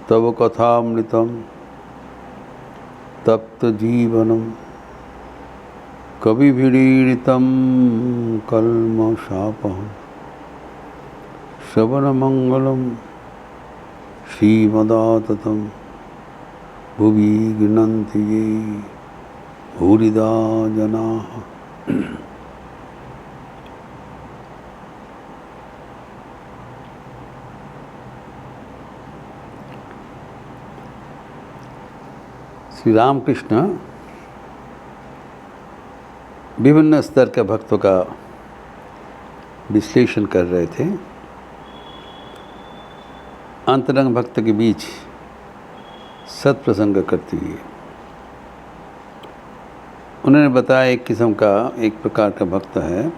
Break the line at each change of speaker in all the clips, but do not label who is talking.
तव कथामृतं तप्तजीवनं कविभिरीडितं कल्मषापहं श्रवणमंगलं श्रीमदाततं भुवि गृह्णन्ति ये भूरिदा जनाः। श्री रामकृष्ण विभिन्न स्तर के भक्तों का विश्लेषण कर रहे थे। अंतरंग भक्त के बीच सत्प्रसंग करते हुए उन्होंने बताया एक किस्म का, एक प्रकार का भक्त है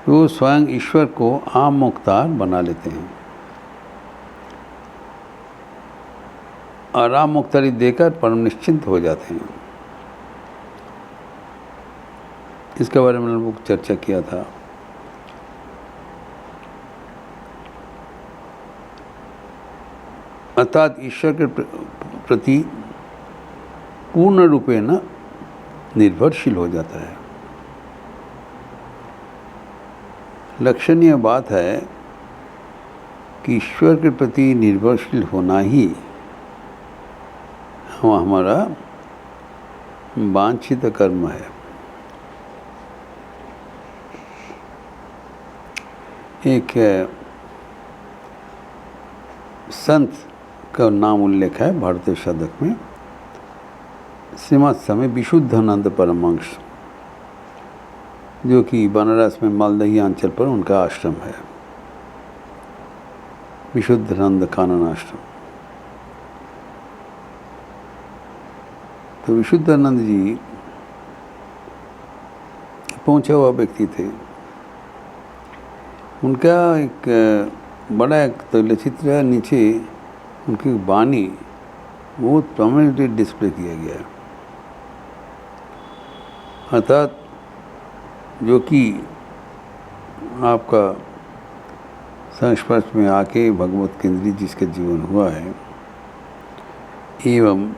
वो स्वयं ईश्वर को आम मुख्तार बना लेते हैं और आम मुख्तारी देकर परम निश्चिंत हो जाते हैं। इसके बारे में हमने चर्चा किया था। अर्थात ईश्वर के प्रति पूर्ण रूपेण निर्भरशील हो जाता है। लक्षणीय बात है कि ईश्वर के प्रति निर्भरशील होना ही हमारा वांछित कर्म है। एक संत का नाम उल्लेख है भारतीय साधक में, श्रीमद स्वामी विशुद्धानंद परमहंस, जो कि बनारस में मालदही अंचल पर उनका आश्रम है, विशुद्धानंद कानन आश्रम। तो विशुद्धानंद जी पहुंचे हुआ व्यक्ति थे। उनका एक बड़ा एक तैलचित्र है, नीचे उनकी वाणी बहुत प्रोमिनेंटली डिस्प्ले किया गया है। अर्थात जो कि आपका संस्पर्श में आके भगवत केंद्री जिसका जीवन हुआ है, एवं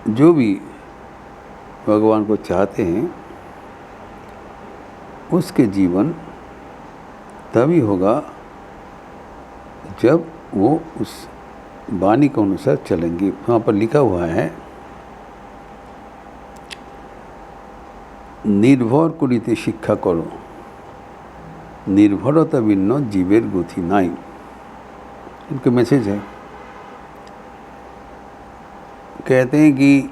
जो भी भगवान को चाहते हैं उसके जीवन तभी होगा जब वो उस वाणी के अनुसार चलेंगे। वहाँ पर लिखा हुआ है, निर्भर करिते शिक्षा करो, निर्भरता भिन्न जीवेर गति नाई। उनके मैसेज है। कहते हैं कि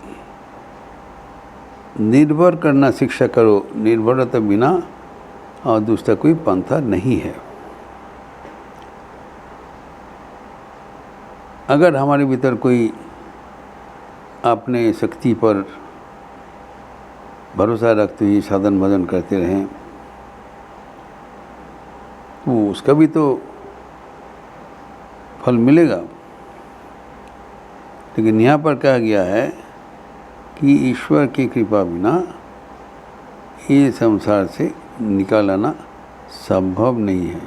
निर्भर करना शिक्षा करो, निर्भरता बिना और दूसरा कोई पंथा नहीं है। अगर हमारे भीतर कोई अपने शक्ति पर भरोसा रखते हुए साधन भजन करते रहें तो उसका भी तो फल मिलेगा। लेकिन यहाँ पर कहा गया है कि ईश्वर की कृपा बिना ये संसार से निकाल आना संभव नहीं है।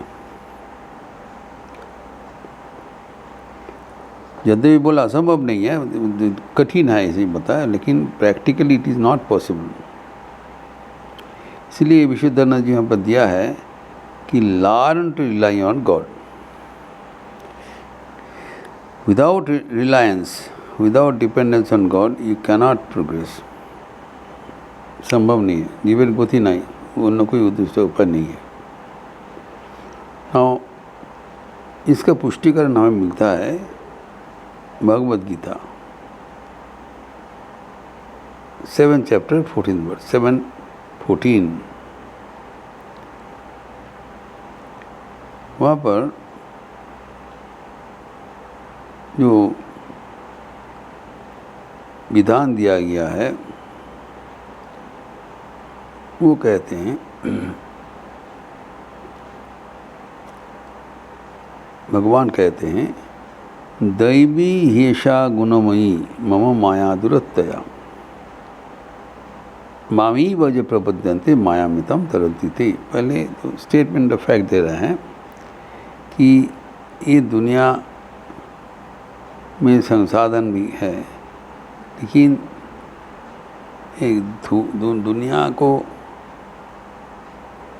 यद्यपि बोला असंभव नहीं है, कठिन है ऐसे ही बताया, लेकिन practically it is not possible. इसलिए विशुद्धानंद जी यहाँ पर दिया है कि learn to rely on God. Without reliance, without dependence on God you cannot progress. संभव नहीं है, जीवन गति नहीं, वरना कोई दूसरा उपाय नहीं है। हाँ, इसका पुष्टिकरण हमें मिलता है भगवद गीता 7 चैप्टर 14 वर्स 7:14। वहाँ पर जो विधान दिया गया है वो कहते हैं, भगवान कहते हैं, दैवी हेषा गुणमयी मम माया दुरत्यया। मामी वज प्रपद्यन्ते मायामितम तरन्ति ते। पहले तो स्टेटमेंट ऑफ फैक्ट दे रहे हैं कि ये दुनिया में संसाधन भी है, लेकिन एक दुनिया को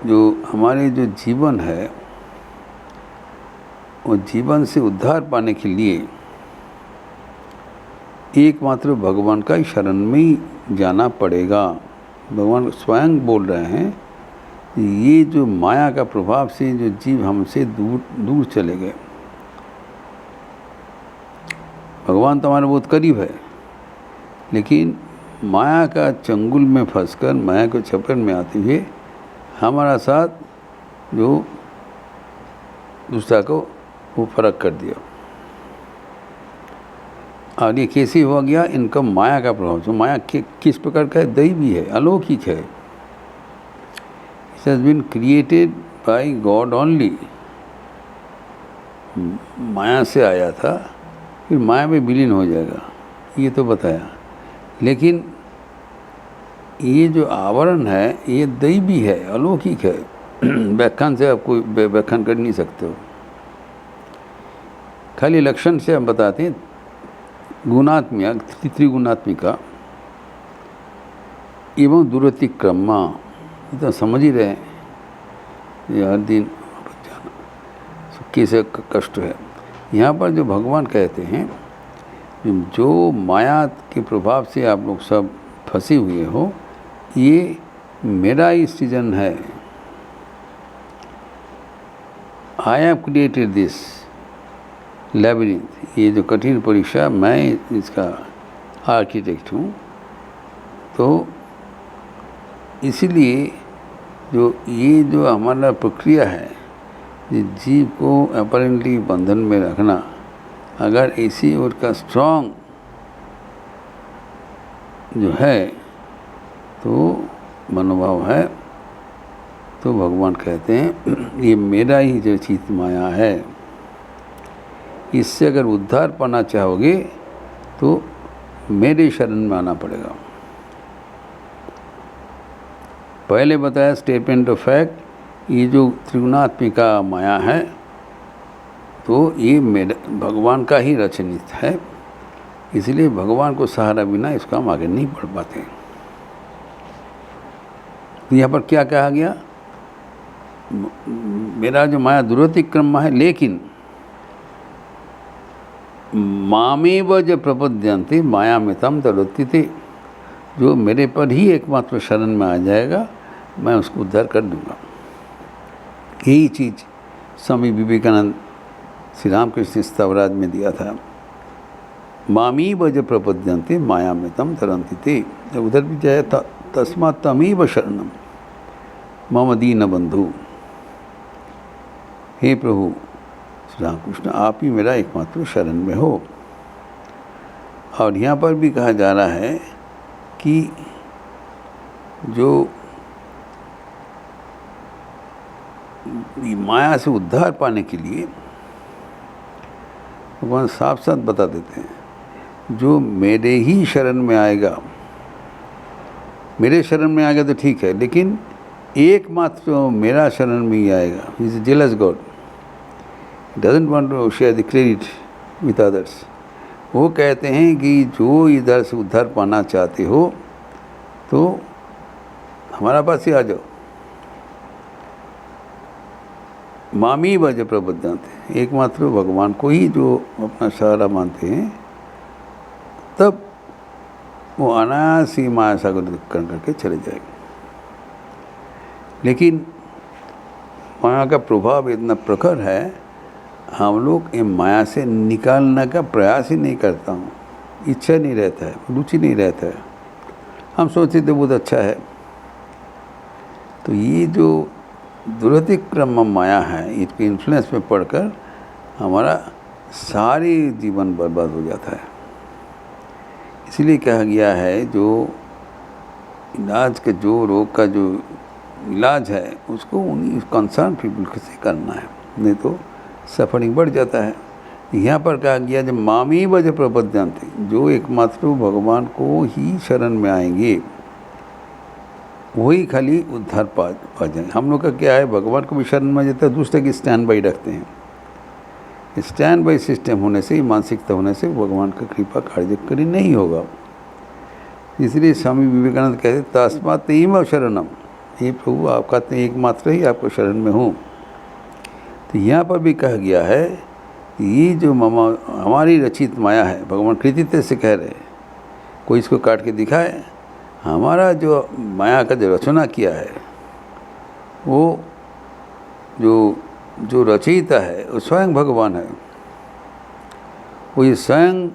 जो हमारे जो जीवन है, वो जीवन से उद्धार पाने के लिए एकमात्र भगवान का शरण में ही जाना पड़ेगा। भगवान स्वयं बोल रहे हैं, ये जो माया का प्रभाव से जो जीव हमसे दूर दूर चले गए। भगवान तो हमारे बहुत करीब है, लेकिन माया का चंगुल में फंसकर, माया के चक्कर में आते हुए हमारा साथ जो दूसरा को वो फर्क कर दिया। और ये कैसे हुआ गया? इनका माया का प्रभाव। तो माया किस प्रकार का है? दैवी है, अलौकिक है। It has been created by God only. माया से आया था, फिर माया में विलीन हो जाएगा, ये तो बताया। लेकिन ये जो आवरण है ये दैवी है, अलौकिक है। व्याख्यान से आप कोई व्याख्यान कर नहीं सकते हो। खाली लक्षण से हम बताते हैं। गुणात्मिका, त्रिगुणात्मिका एवं दुरतिक्रमा, तो समझ ही रहे ये हर दिन जाना कैसे कष्ट है। यहाँ पर जो भगवान कहते हैं, जो माया के प्रभाव से आप लोग सब फंसे हुए हो, ये मेरा ही सृजन है। I have created this labyrinth. ये जो कठिन परीक्षा, मैं इसका आर्किटेक्ट हूँ। तो इसीलिए ये जो हमारा प्रक्रिया है, जीव को अपरेंटली बंधन में रखना, अगर इसी ओर का स्ट्रॉन्ग जो है तो मनोभाव है, तो भगवान कहते हैं ये मेरा ही जो चित माया है, इससे अगर उद्धार पाना चाहोगे तो मेरे शरण में आना पड़ेगा। पहले बताया स्टेटमेंट ऑफ फैक्ट, ये जो त्रिगुणात्मिका माया है, तो ये मेरे भगवान का ही रचनित है। इसलिए भगवान को सहारा बिना इसका हम आगे नहीं बढ़ पाते। तो यहाँ पर क्या कहा गया? मेरा जो माया दुरतिक्रम है, लेकिन मामेव ज प्रपद्यन्ते माया में तम तरन्ति। जो मेरे पर ही एकमात्र शरण में आ जाएगा, मैं उसको उद्धार कर दूंगा। यही चीज़ स्वामी विवेकानंद श्री रामकृष्ण स्तवराज में दिया था। मामीव ज प्रपद्यन्ते माया में तम तरन्ति। जब उधर भी जाए तस्मात् तमेव शरणम मम दीन बंधु। हे प्रभु श्री रामकृष्ण, आप ही मेरा एकमात्र शरण में हो। और यहाँ पर भी कहा जा रहा है कि जो माया से उद्धार पाने के लिए भगवान साफ साफ बता देते हैं, जो मेरे ही शरण में आएगा, मेरे शरण में आएगा तो ठीक है, लेकिन एकमात्र मेरा शरण में ही आएगा। He is a jealous God, doesn't want to share the credit with others. वो कहते हैं कि जो इधर से उद्धार पाना चाहते हो तो हमारा पास ही आ जाओ। मामी वज प्रबद्धांत, एकमात्र भगवान को ही जो अपना सहारा मानते हैं, तब वो अनायास ही माया सागर करके चले जाएंगे। लेकिन माया का प्रभाव इतना प्रखर है, हम लोग ये माया से निकालने का प्रयास ही नहीं करता हूँ। इच्छा नहीं रहता है, रुचि नहीं रहता है। हम सोचते थे बहुत अच्छा है। तो ये जो दुरतिक्रम माया है, इसके इन्फ्लुएंस में पड़कर हमारा सारी जीवन बर्बाद हो जाता है। इसलिए कहा गया है, जो इलाज का, जो रोग का जो इलाज है, उसको उन्हीं कंसर्न पीपल से करना है, नहीं तो सफरिंग बढ़ जाता है। यहाँ पर कहा गया, जब मामी वज प्रपद्यन्ते, जो एकमात्र भगवान को ही शरण में आएंगे, वही खाली उद्धार पा जाएंगे। हम लोग का क्या है, भगवान को भी शरण में जाता है, दूसरे की स्टैंड बाई रखते हैं। स्टैंड बाई सिस्टम होने से, मानसिकता होने से भगवान का कृपा कार्यकरी नहीं होगा। इसलिए स्वामी विवेकानंद कहते तस्मात् एव शरणम, ये प्रभु आपका तो एकमात्र ही आपको शरण में हूँ। तो यहाँ पर भी कहा गया है ये जो हमारी रचित माया है, भगवान कृतित्व से कह रहे हैं, कोई इसको काट के दिखाए, हमारा जो माया का जो रचना किया है वो जो रचयिता है वो स्वयं भगवान है। वो ये स्वयं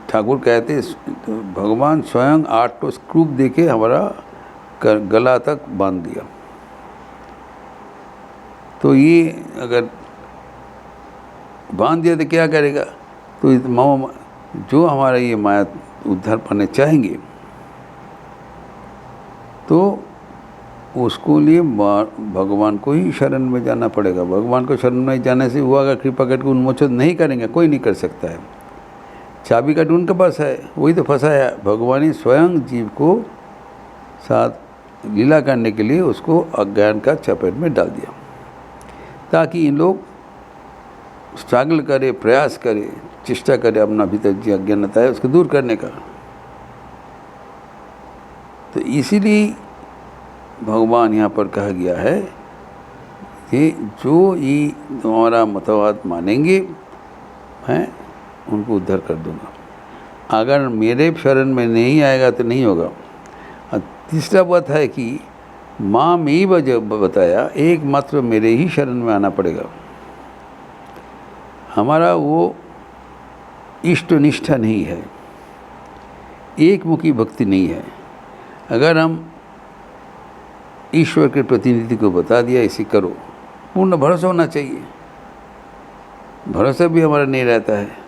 ठाकुर कहते भगवान स्वयं 8 स्क्रू दे के हमारा गला तक बांध दिया। तो ये अगर बांध दिया तो क्या करेगा, तो जो हमारा ये माया उद्धार पाने चाहेंगे तो उसको लिए भगवान को ही शरण में जाना पड़ेगा। भगवान को शरण में जाने से हुआ अगर कृपा करके उन्मोचन नहीं करेंगे, कोई नहीं कर सकता है। चाबी का उनके पास है, वही तो फंसाया। भगवान ही स्वयं जीव को साथ लीला करने के लिए उसको अज्ञान का चपेट में डाल दिया, ताकि इन लोग स्ट्रगल करे, प्रयास करे, चेष्टा करे अपना भीतर जो अज्ञानता है उसको दूर करने का। तो इसीलिए भगवान यहाँ पर कहा गया है कि जो ये हमारा मतवाद मानेंगे मैं उनको उद्धार कर दूंगा। अगर मेरे शरण में नहीं आएगा तो नहीं होगा। और तीसरा बात है कि माँ में ही जब बताया एकमात्र मेरे ही शरण में आना पड़ेगा। हमारा वो इष्ट निष्ठा नहीं है, एक मुखी भक्ति नहीं है। अगर हम ईश्वर के प्रतिनिधि को बता दिया इसे करो, पूर्ण भरोसा होना चाहिए, भरोसा भी हमारा नहीं रहता है।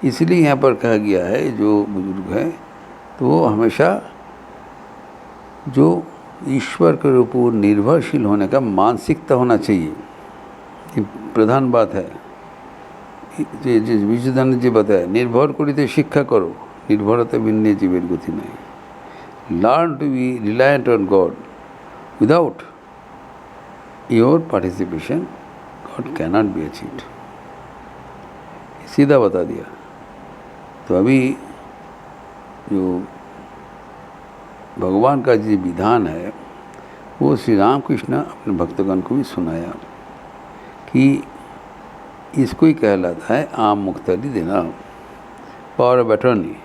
इसलिए यहाँ पर कहा गया है जो बुजुर्ग है तो वो हमेशा जो ईश्वर के ऊपर निर्भरशील होने का मानसिकता होना चाहिए, ये प्रधान बात है। जिस विजयदानंद जी बताया, निर्भर करिते शिक्षा करो, निर्भरता बिन्ने जीवेर गति नहीं। Learn to be reliant on God without your participation God cannot be achieved. सीधा बता दिया। तो अभी जो भगवान का जो विधान है वो श्री रामकृष्ण अपने भक्तगण को भी सुनाया कि इसको ही कहलाता है आम मुख्तरी देना, पावर ऑफ अटॉर्नी।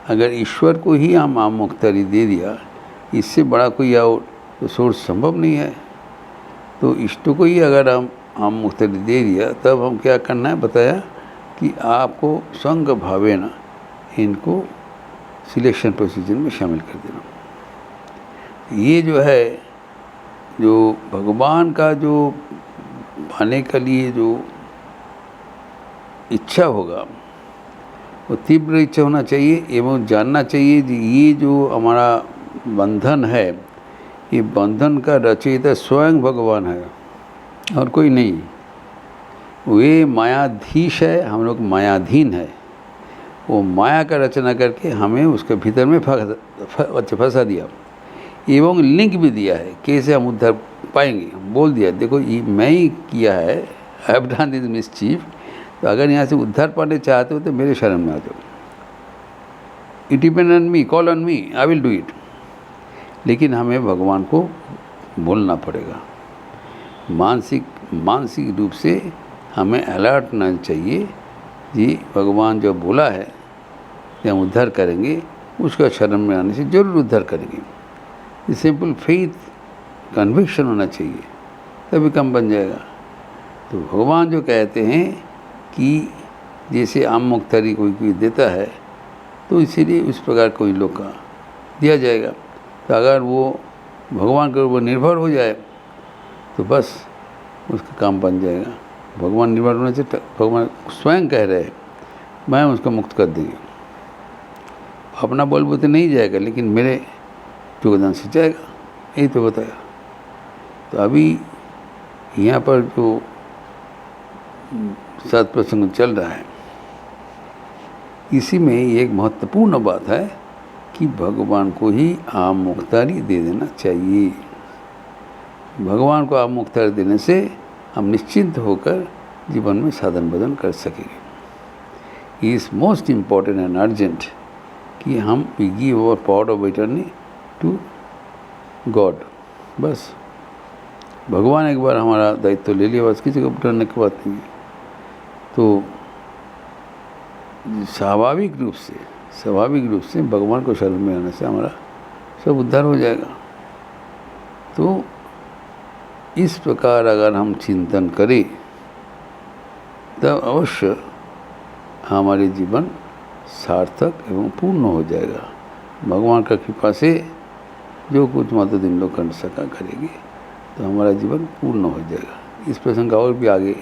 अगर ईश्वर को ही हम आम मुख्तरी दे दिया, इससे बड़ा कोई और सोर्स संभव नहीं है। तो इष्ट को ही अगर हम आम मुख्तरी दे दिया, तब हम क्या करना है बताया कि आपको संग भावेना इनको सिलेक्शन प्रोसीजर में शामिल कर देना। ये जो है, जो भगवान का जो पाने के लिए जो इच्छा होगा वो तीव्र इच्छा होना चाहिए एवं जानना चाहिए कि ये जो हमारा बंधन है, ये बंधन का रचयिता स्वयं भगवान है और कोई नहीं। वे मायाधीश है, हम लोग मायाधीन है। वो माया का रचना करके हमें उसके भीतर में फंसा दिया एवं लिंक भी दिया है कैसे हम उद्धार पाएंगे। बोल दिया देखो ये मैं ही किया है, I have done this mischief. तो अगर यहाँ से उद्धार पाने चाहते हो तो मेरे शरण में आ जाओ। It depend on me, call on me, I will do it. लेकिन हमें भगवान को बोलना पड़ेगा। मानसिक रूप से हमें अलर्ट होना चाहिए जी, भगवान जो बोला है कि हम उद्धार करेंगे, उसका शरण में आने से जरूर उद्धार करेंगे। ये सिंपल फेथ कन्विक्शन होना चाहिए, तभी काम बन जाएगा। तो भगवान जो कहते हैं कि जैसे आम मुख्तरी कोई देता है, तो इसीलिए उस प्रकार कोई लोग का दिया जाएगा। तो अगर वो भगवान के ऊपर निर्भर हो जाए तो बस उसका काम बन जाएगा। भगवान निर्भर होने से भगवान स्वयं कह रहे हैं मैं उसको मुक्त कर देंगे। अपना बलबूते नहीं जाएगा, लेकिन मेरे योगदान से जाएगा, यही तो बताया। तो अभी यहाँ पर जो सत्प्रसंग चल रहा है, इसी में एक महत्वपूर्ण बात है कि भगवान को ही आप मुख्तारी दे देना चाहिए। भगवान को आप मुख्तारी देने से हम निश्चिंत होकर जीवन में साधन भजन कर सकेंगे। Is most important and urgent कि हम we give our power of attorney to God. बस भगवान एक बार हमारा दायित्व ले लिया, बस किसी को डरने की बात नहीं है। तो स्वाभाविक रूप से भगवान को शरण में आने से हमारा सब उद्धार हो जाएगा। तो इस प्रकार अगर हम चिंतन करें तब अवश्य हमारे जीवन सार्थक एवं पूर्ण हो जाएगा। भगवान का कृपा से जो कुछ माता दिन लोग कर सका करेंगे तो हमारा जीवन पूर्ण हो जाएगा। इस प्रसंग का और भी आगे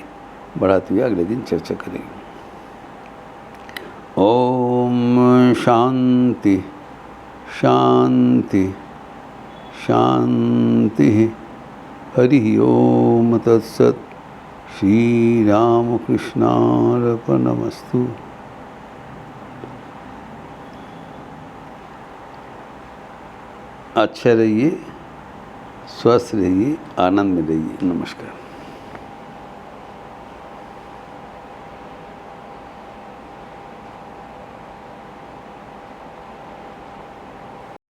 बढ़ाते हुए अगले दिन चर्चा करेंगे। ओम शांति शांति शांति। हरि ओम तत्सत। श्री राम कृष्णार्पणमस्तु। अच्छे रहिए, स्वस्थ रहिए, आनंद में रहिए। नमस्कार।